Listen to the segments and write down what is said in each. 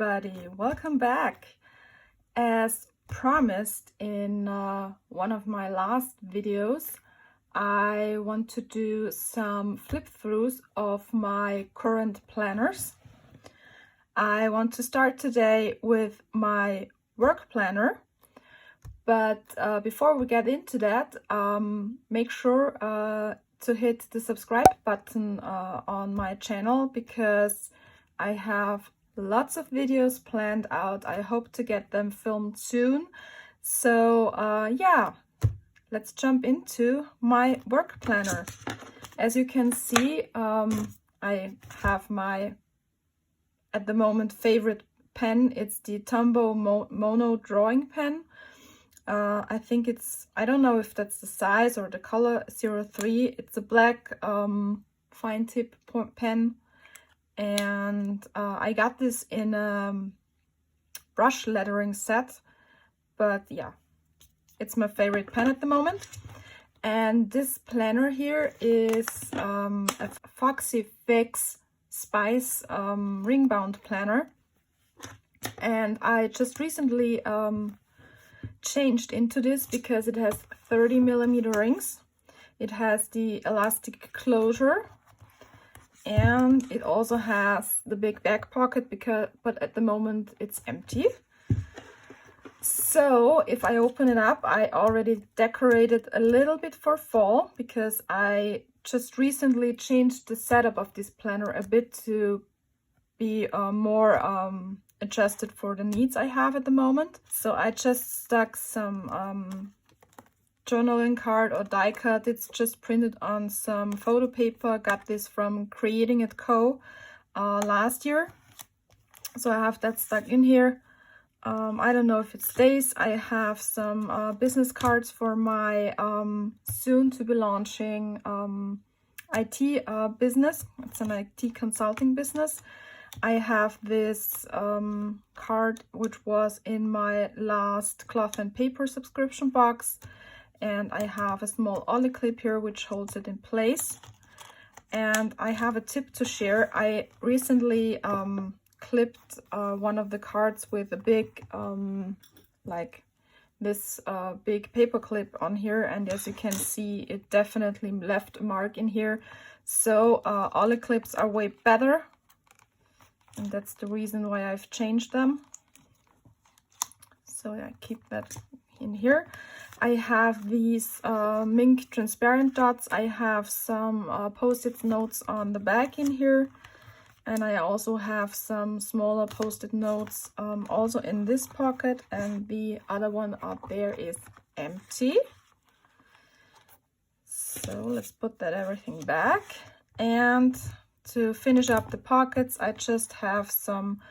everybody, welcome back. As promised in one of my last videos, I want to do some flip-throughs of my current planners. I want to start today with my work planner, but before we get into that, make sure to hit the subscribe button on my channel, because I have lots of videos planned out. I hope to get them filmed soon. So yeah, let's jump into my work planner. As you can see, I have my, at the moment, favorite pen. It's the Tombow Mono drawing pen. I think it's, I don't know if that's the size or the color, 03. It's a black fine tip pen. And I got this in a brush lettering set, but yeah, it's my favorite pen at the moment. And this planner here is a Foxy Fix Spice ring bound planner, and I just recently changed into this because it has 30mm rings. It has the elastic closure, and it also has the big back pocket, but at the moment it's empty. So if I open it up, I already decorated a little bit for fall, because I just recently changed the setup of this planner a bit to be more adjusted for the needs I have at the moment. So I just stuck some journaling card or die cut. It's just printed on some photo paper. Got this from Creating It Co. Last year. So I have that stuck in here. I don't know if it stays. I have some business cards for my soon to be launching IT business. It's an IT consulting business. I have this card which was in my last cloth and paper subscription box. And I have a small ollie clip here which holds it in place. And I have a tip to share. I recently clipped one of the cards with a big, like this big paper clip on here. And as you can see, it definitely left a mark in here. So ollie clips are way better. And that's the reason why I've changed them. So I keep that in here. I have these mink transparent dots. I have some post-it notes on the back in here. And I also have some smaller post-it notes also in this pocket. And the other one up there is empty. So let's put that everything back. And to finish up the pockets, I just have some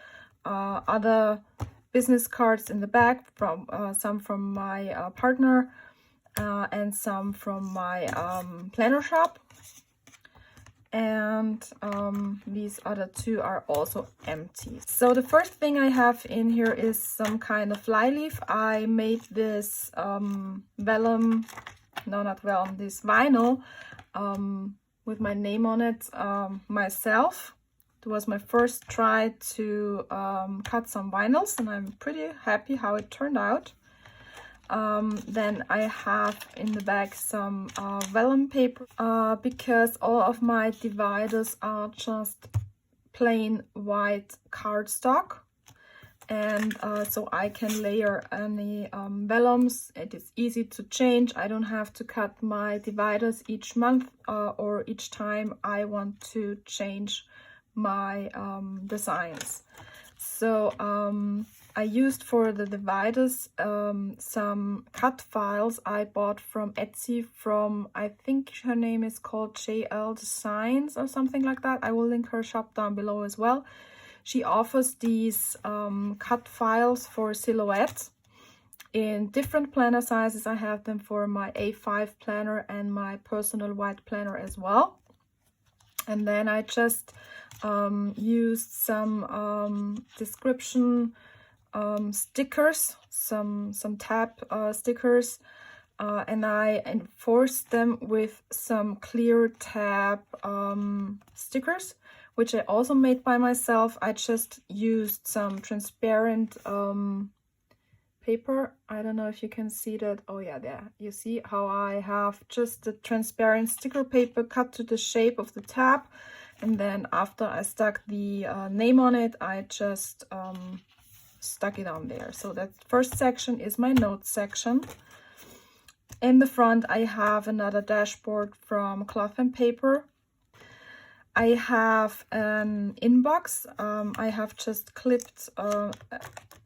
other business cards in the back, from some from my partner and some from my planner shop. And these other two are also empty. So the first thing I have in here is some kind of flyleaf. I made this vellum, no, not vellum, this vinyl with my name on it myself. It was my first try to cut some vinyls, and I'm pretty happy how it turned out. Then I have in the back some vellum paper, because all of my dividers are just plain white cardstock. And so I can layer any vellums. It is easy to change. I don't have to cut my dividers each month or each time I want to change my designs. So I used for the dividers some cut files I bought from Etsy from, I think her name is called JL Designs or something like that. I will link her shop down below as well. She offers these cut files for silhouettes in different planner sizes. I have them for my A5 planner and my personal white planner as well. And then I just used some description stickers, some tab stickers, and I enforced them with some clear tab stickers, which I also made by myself. I just used some transparent paper. I don't know if you can see that. Oh yeah, there you see how I have just the transparent sticker paper cut to the shape of the tab, and then after I stuck the name on it, I just stuck it on there. So that first section is my notes section. In the front I have another dashboard from Cloth and Paper. I have an inbox. I have just clipped a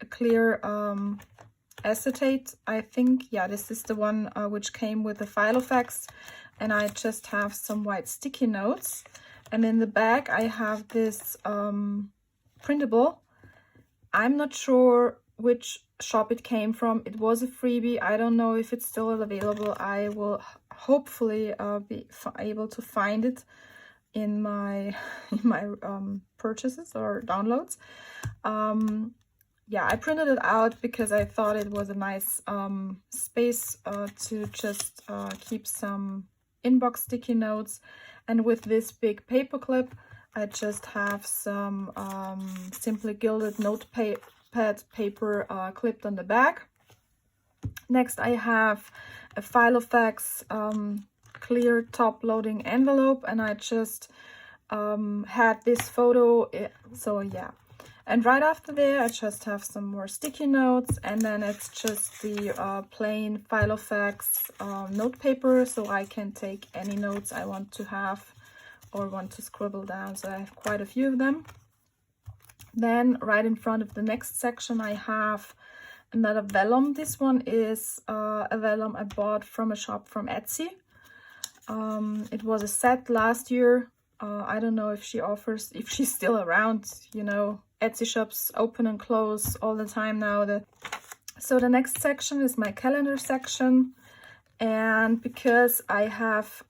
clear acetate, I think. Yeah, this is the one which came with the Filofax, and I just have some white sticky notes. And in the back I have this printable. I'm not sure which shop it came from. It was a freebie. I don't know if it's still available. I will hopefully be able to find it in my purchases or downloads. Yeah, I printed it out because I thought it was a nice space to just keep some inbox sticky notes. And with this big paper clip, I just have some simply gilded notepad paper clipped on the back. Next, I have a Filofax clear top loading envelope, and I just had this photo. So yeah, and right after there I just have some more sticky notes, and then it's just the plain Filofax note paper, so I can take any notes I want to have or want to scribble down. So I have quite a few of them. Then right in front of the next section I have another vellum. This one is a vellum I bought from a shop from Etsy. It was a set last year. I don't know if if she's still around. You know, Etsy shops open and close all the time now. So the next section is my calendar section, and because I have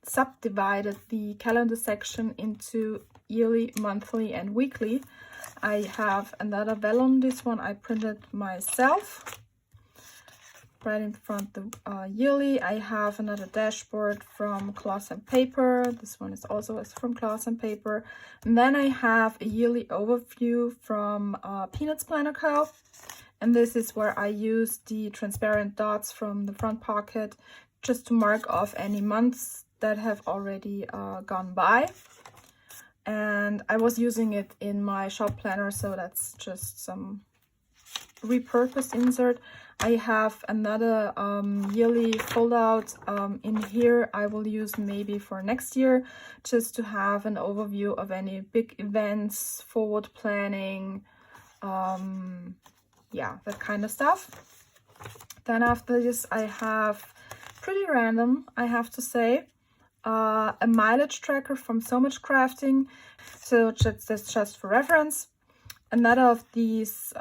subdivided the calendar section into yearly, monthly and weekly, I have another vellum. This one I printed myself. Right in front the yearly, I have another dashboard from Cloth and Paper. This one is also from Cloth and Paper. And then I have a yearly overview from Peanuts Planner Co. And this is where I use the transparent dots from the front pocket just to mark off any months that have already gone by. And I was using it in my shop planner, so that's just some repurposed insert. I have another yearly fold out in here. I will use maybe for next year, just to have an overview of any big events, forward planning, yeah, that kind of stuff. Then after this I have, pretty random I have to say, a mileage tracker from So Much Crafting. So that's just for reference. Another of these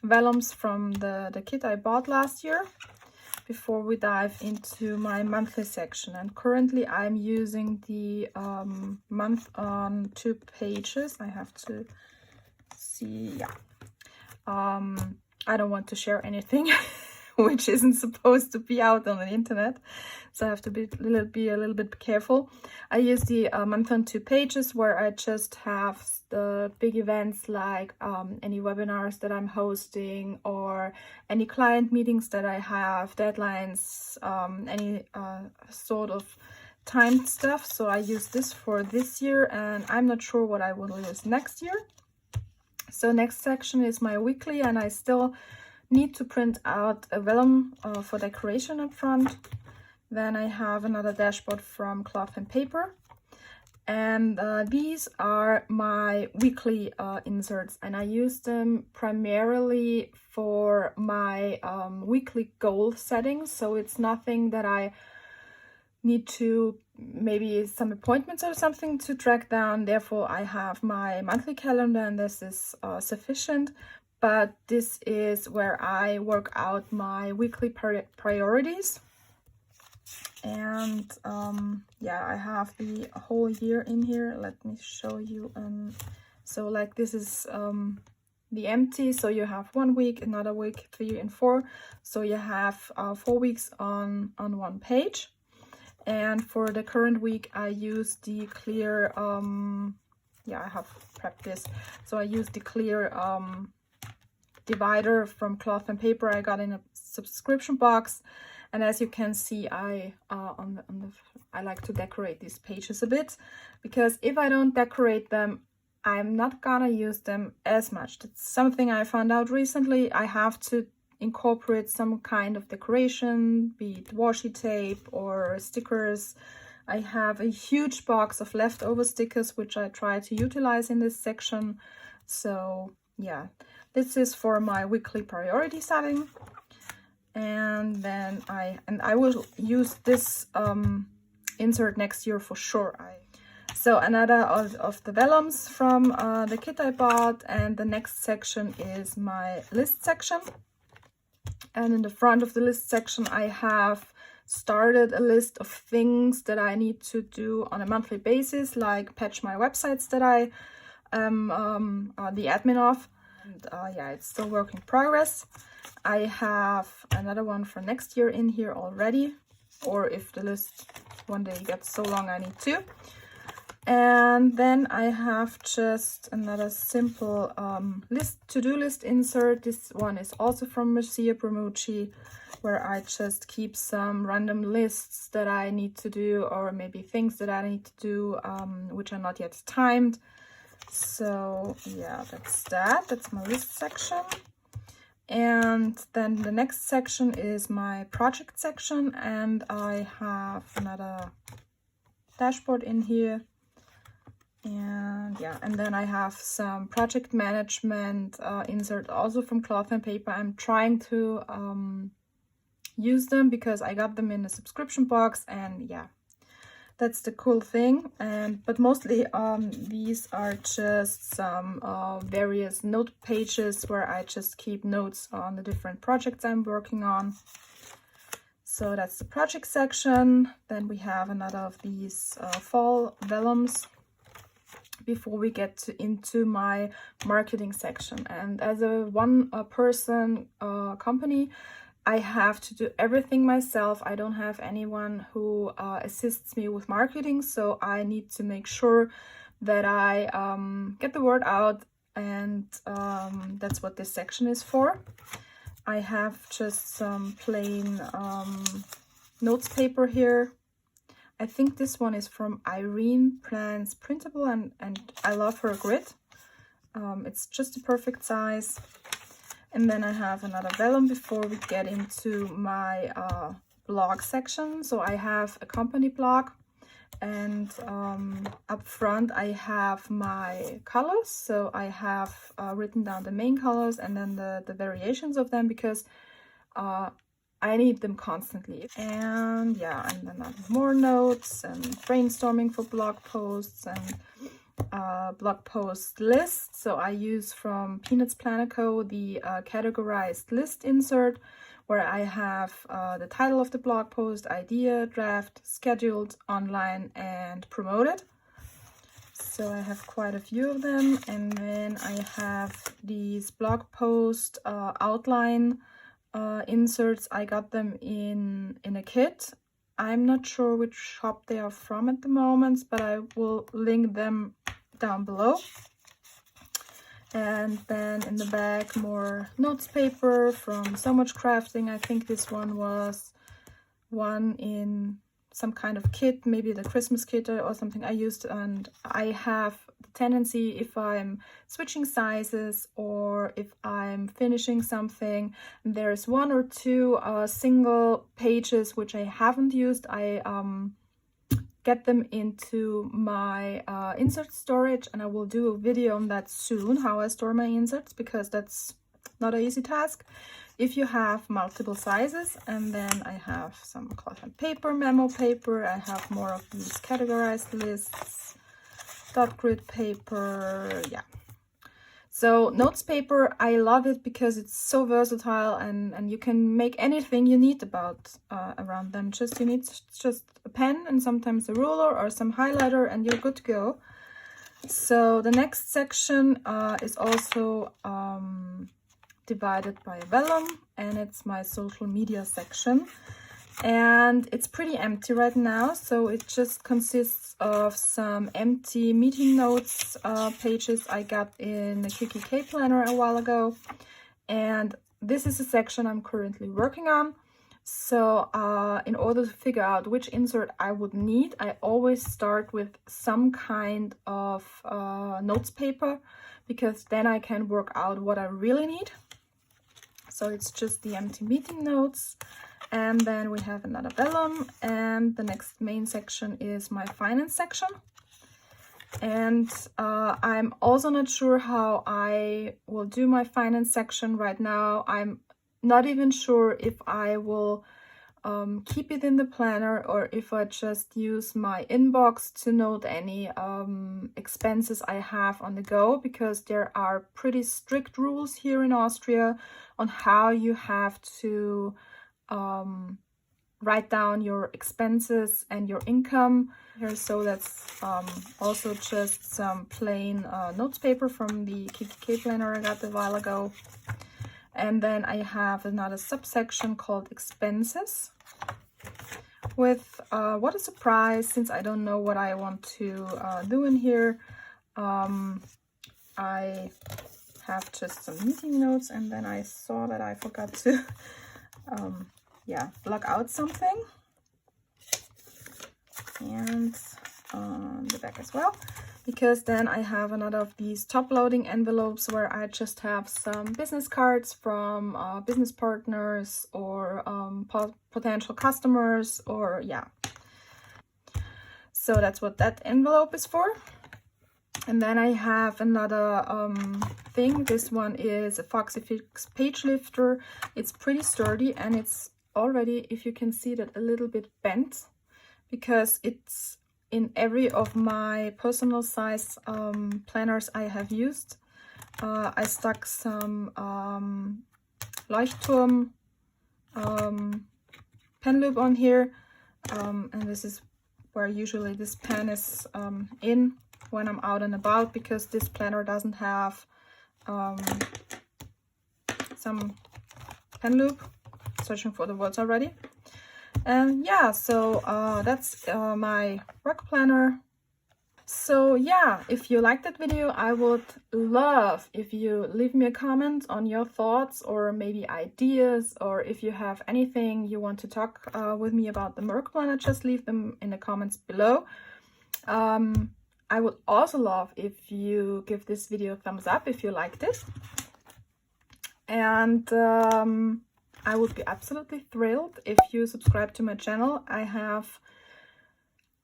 vellums from the kit I bought last year, before we dive into my monthly section. And currently I'm using the month on 2 pages. I have to see, yeah. I don't want to share anything which isn't supposed to be out on the internet, so I have to be a little bit careful. I use the month on 2 pages, where I just have the big events like any webinars that I'm hosting, or any client meetings that I have, deadlines, any sort of timed stuff. So I use this for this year, and I'm not sure what I will use next year. So next section is my weekly, and I still need to print out a vellum for decoration up front. Then I have another dashboard from Cloth and Paper, and these are my weekly inserts, and I use them primarily for my weekly goal settings. So it's nothing that I need to, maybe some appointments or something to track down. Therefore I have my monthly calendar, and this is sufficient. But this is where I work out my weekly priorities. And yeah, I have the whole year in here. Let me show you. So like this is the empty, so you have 1 week, another week, 3 and 4, so you have 4 weeks on 1 page. And for the current week, I use the clear, yeah, I have prepped this. So I use the clear divider from Cloth and Paper I got in a subscription box. And as you can see, I like to decorate these pages a bit, because if I don't decorate them, I'm not gonna use them as much. That's something I found out recently. I have to incorporate some kind of decoration, be it washi tape or stickers. I have a huge box of leftover stickers which I try to utilize in this section. So yeah, this is for my weekly priority setting. And then I will use this insert next year for sure. So another of the vellums from the kit I bought, and the next section is my list section. And in the front of the list section, I have started a list of things that I need to do on a monthly basis, like patch my websites that I am the admin of. And yeah, it's still work in progress. I have another one for next year in here already, or if the list one day gets so long I need to. And then I have just another simple to-do list insert. This one is also from Marcia Bramucci, where I just keep some random lists that I need to do, or maybe things that I need to do which are not yet timed. So yeah, that's my list section. And then the next section is my project section, and I have another dashboard in here. And yeah, and then I have some project management insert also from Cloth and Paper. I'm trying to use them because I got them in a subscription box, and yeah, that's the cool thing. But mostly these are just some various note pages where I just keep notes on the different projects I'm working on. So that's the project section. Then we have another of these fall vellums before we get into my marketing section. And as a one-person company, I have to do everything myself. I don't have anyone who assists me with marketing, so I need to make sure that I get the word out, and that's what this section is for. I have just some plain notes paper here. I think this one is from Irene Plans Printable, and I love her grid. It's just a perfect size. And then I have another vellum before we get into my blog section. So I have a company blog, and up front I have my colors. So I have written down the main colors and then the variations of them, because I need them constantly. And yeah, and then I have more notes and brainstorming for blog posts and blog post lists. So I use from Peanuts Planner Co. the categorized list insert, where I have the title of the blog post, idea, draft, scheduled, online, and promoted. So I have quite a few of them. And then I have these blog post outline inserts. I got them in a kit. I'm not sure which shop they are from at the moment, but I will link them down below. And then in the back, more notes paper from So Much Crafting. I think this one was one in some kind of kit, maybe the Christmas kit or something I used. And I have the tendency, if I'm switching sizes or if I'm finishing something, and there's one or two single pages which I haven't used, I get them into my insert storage, and I will do a video on that soon, how I store my inserts, because that's not an easy task if you have multiple sizes. And then I have some Cloth and Paper memo paper. I have more of these categorized lists, dot grid paper. Yeah, so notes paper, I love it because it's so versatile, and you can make anything you need about around them. You need just a pen and sometimes a ruler or some highlighter, and you're good to go. So the next section is also divided by a vellum, and it's my social media section. and it's pretty empty right now, so it just consists of some empty meeting notes pages I got in the KKK planner a while ago, and this is a section I'm currently working on. So in order to figure out which insert I would need, I always start with some kind of notes paper, because then I can work out what I really need. So it's just the empty meeting notes, and then we have another vellum, and the next main section is my finance section. And I'm also not sure how I will do my finance section right now. I'm not even sure if I will keep it in the planner or if I just use my inbox to note any expenses I have on the go, because there are pretty strict rules here in Austria on how you have to write down your expenses and your income here. So that's also just some plain notes paper from the KKK planner I got a while ago. And then I have another subsection called expenses with what a surprise, since I don't know what I want to do in here. I have just some meeting notes, and then I saw that I forgot to yeah, block out something, and on the back as well, because then I have another of these top-loading envelopes where I just have some business cards from business partners or potential customers, or yeah. So that's what that envelope is for. And then I have another thing. This one is a Foxy Fix page lifter. It's pretty sturdy, and it's already, if you can see that, a little bit bent, because it's in every of my personal size planners I have used. I stuck some Leuchtturm pen loop on here, and this is where usually this pen is in when I'm out and about, because this planner doesn't have some pen loop. Searching for the words already. And yeah, so that's my work planner. So yeah, if you liked that video, I would love if you leave me a comment on your thoughts or maybe ideas, or if you have anything you want to talk with me about the work planner, just leave them in the comments below. I would also love if you give this video a thumbs up if you liked it. And I would be absolutely thrilled if you subscribe to my channel. I have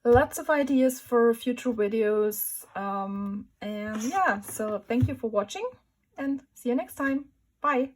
lots of ideas for future videos. And yeah, so thank you for watching, and see you next time. Bye.